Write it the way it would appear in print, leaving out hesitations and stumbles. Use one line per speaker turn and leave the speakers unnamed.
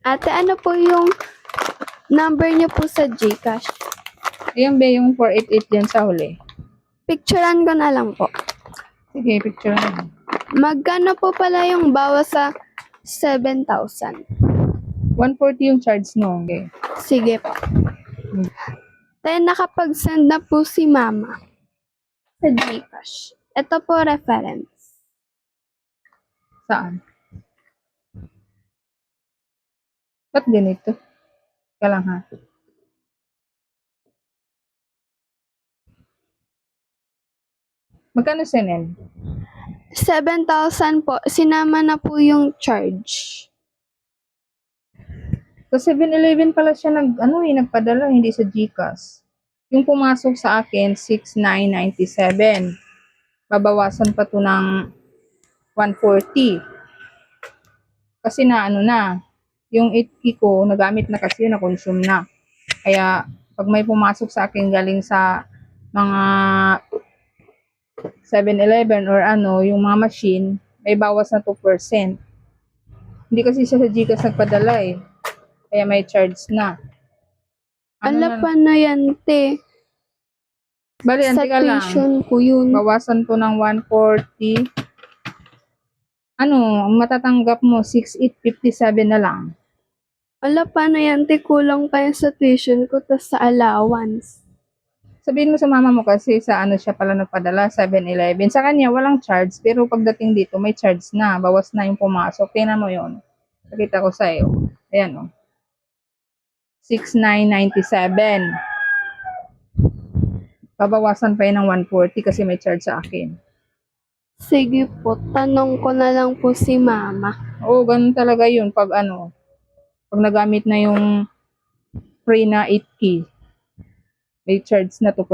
Ate, ano po yung number niyo po sa GCash?
Ayan ba yung 488 dyan sa huli?
Picturean ko na lang po.
Sige, picture mo.
Magkano po pala yung bawas sa 7,000?
140 yung charge no. Okay.
Sige po. Then, nakapag-send na po si Mama sa GCash. Ito po reference.
Saan? Ba't ganito? Ka lang ha. Magkano sinin?
7,000 po. Sinama na po yung charge.
Sa 7-Eleven pala siya nagpadala, hindi sa GCash. Yung pumasok sa akin, 6,997. Babawasan pa to ng 140. Kasi yung 8K ko, nagamit na kasi yun, na-consume na. Kaya, pag may pumasok sa akin galing sa mga 7-Eleven or yung mga machine, may bawas na 2%. Hindi kasi siya sa GCash nagpadala eh. Kaya may charge na.
Ala pa na yan, te.
Bali,
Sa
anti ka lang.
tuition ko yun.
Bawasan to ng 140. Matatanggap mo, 6,857 na lang.
Ala pa na yan, te. Kulang pa yan sa tuition ko tas sa allowance.
Sabihin mo sa mama mo kasi sa siya pala nagpadala, 7-Eleven. Sa kanya, walang charge. Pero pagdating dito, may charge na. Bawas na yung pumasok. Tingnan mo yon. Pakita ko sa'yo. Ayan 6,997. Babawasan pa yun ng 140 kasi may charge sa akin.
Sige po, tanong ko na lang po si Mama.
Oo, ganun talaga yun. Pag nagamit na yung free na 8K, may charge na 2%.